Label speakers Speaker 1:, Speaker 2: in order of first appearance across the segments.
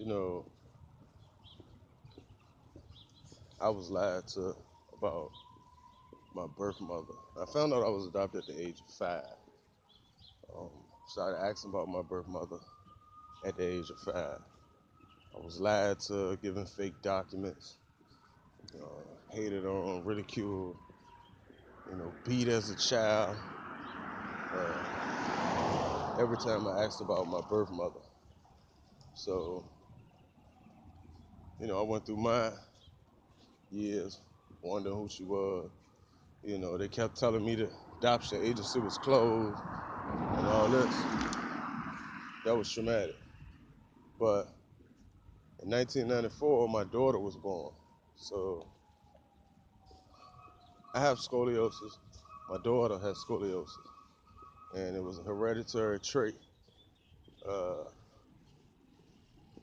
Speaker 1: You know, I was lied to about my birth mother. I found out I was adopted at the age of 5. Um, Started asking about my birth mother at the age of 5. I was lied to, given fake documents, hated on, ridiculed, beat as a child. Every time I asked about my birth mother. So, I went through my years wondering who she was. They kept telling me the adoption agency was closed and all this. That was traumatic. But in 1994, my daughter was born. So I have scoliosis. My daughter has scoliosis. And it was a hereditary trait uh,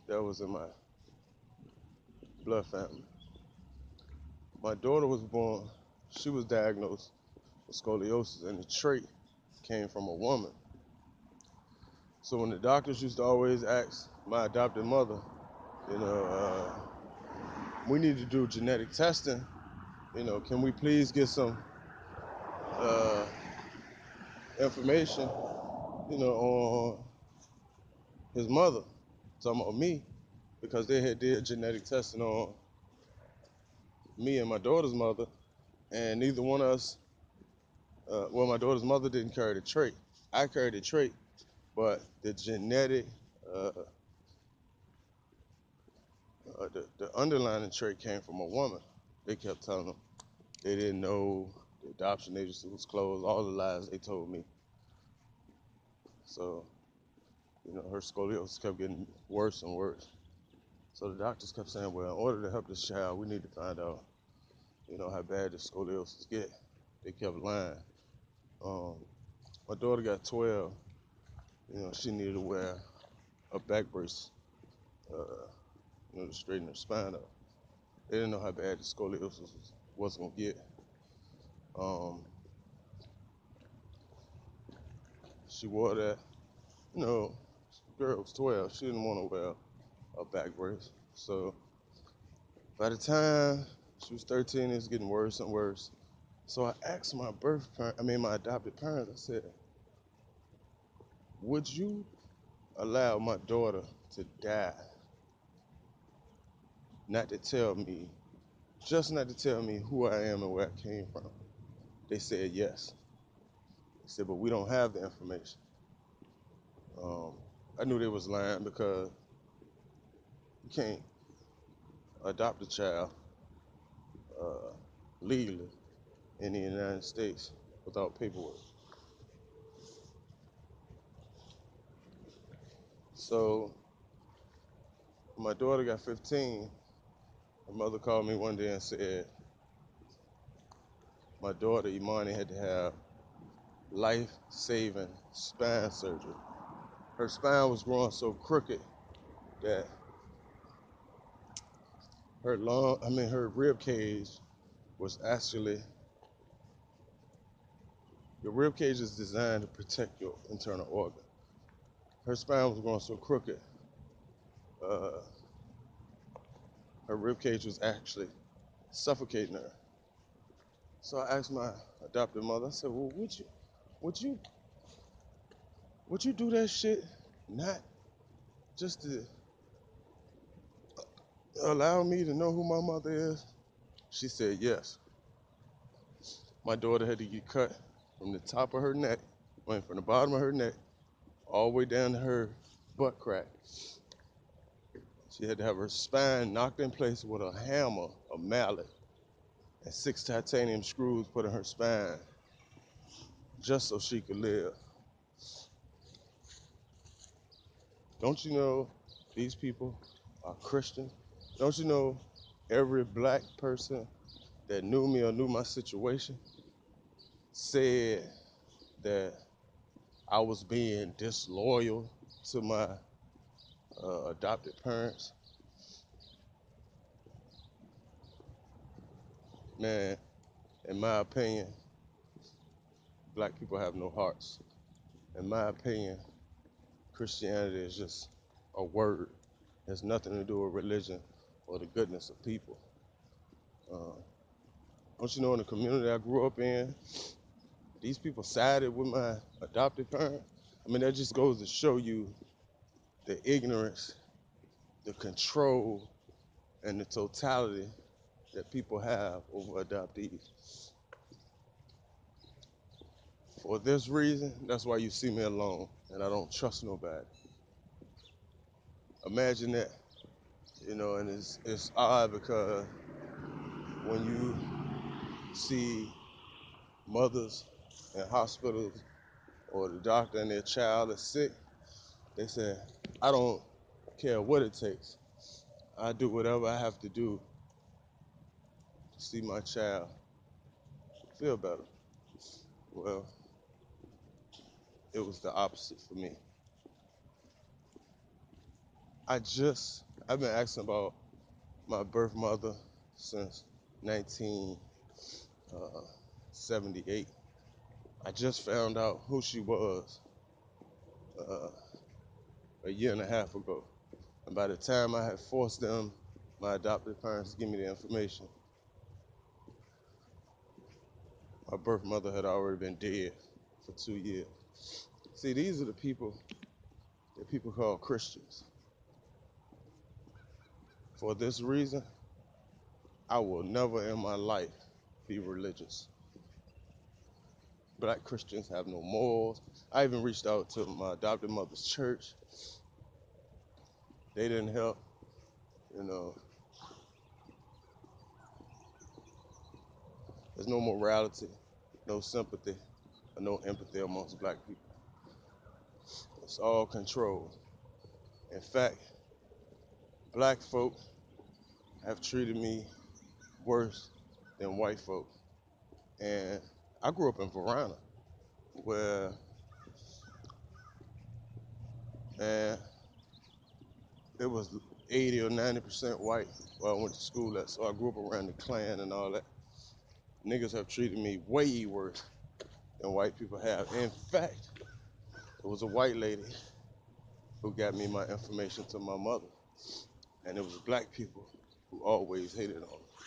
Speaker 1: that was in my blood family. My daughter was born, she was diagnosed with scoliosis, and the trait came from a woman. So when the doctors used to always ask my adopted mother, you know, we need to do genetic testing, can we please get some uh, information, on his mother, talking about me, because they had did genetic testing on me and my daughter's mother, and neither one of us, my daughter's mother didn't carry the trait. I carried the trait, but the genetic, uh, the underlying trait came from a woman. They kept telling them they didn't know the adoption agency was closed, all the lies they told me. So, her scoliosis kept getting worse and worse. So the doctors kept saying, well, in order to help this child, we need to find out, how bad the scoliosis get. They kept lying. Um, my daughter got 12. She needed to wear a back brace, to straighten her spine up. They didn't know how bad the scoliosis was going to get. Um, she wore that, girl was 12. She didn't want to wear a back brace. So by the time she was 13, it was getting worse and worse. So I asked my adopted parents, I said, would you allow my daughter to die, not to tell me, just not to tell me who I am and where I came from? They said yes. They said, but we don't have the information. Um, I knew they was lying because you can't adopt a child uh, legally in the United States without paperwork. So when my daughter got 15, her mother called me one day and said my daughter Imani had to have life-saving spine surgery. Her spine was growing so crooked that her rib cage was actually, your rib cage is designed to protect your internal organ. Her spine was growing so crooked, uh, her rib cage was actually suffocating her. So I asked my adopted mother, I said, well, would you, would you do that shit not just to allow me to know who my mother is? She said yes. My daughter had to get cut from the top of her neck, from the bottom of her neck, all the way down to her butt crack. She had to have her spine knocked in place with a hammer, a mallet, and 6 titanium screws put in her spine just so she could live. Don't you know these people are Christians? Don't you know every black person that knew me or knew my situation said that I was being disloyal to my adopted parents? Man, in my opinion, black people have no hearts. In my opinion, Christianity is just a word. has nothing to do with religion or the goodness of people. Uh, don't you know, in the community I grew up in, these people sided with my adopted parent? I mean, that just goes to show you the ignorance, the control, and the totality that people have over adoptees. For this reason, that's why you see me alone, and I don't trust nobody. Imagine that, and it's odd because when you see mothers in hospitals or the doctor and their child is sick, they say, I don't care what it takes. I do whatever I have to do to see my child feel better. Well, it was the opposite for me. I've been asking about my birth mother since 1978. I just found out who she was uh, a year and a half ago. And by the time I had forced them, my adopted parents, to give me the information, my birth mother had already been dead for 2 years. See, these are the people that people call Christians. For this reason, I will never in my life be religious. Black Christians have no morals. I even reached out to my adopted mother's church. They didn't help. You know, there's no morality, no sympathy, or no empathy amongst black people. It's all control. In fact, black folk have treated me worse than white folk. And I grew up in Verona, where, man, it was 80 or 90% white where I went to school at. So I grew up around the Klan and all that. Niggas have treated me way worse than white people have. In fact, it was a white lady who got me my information to my mother. And it was black people who always hated on her.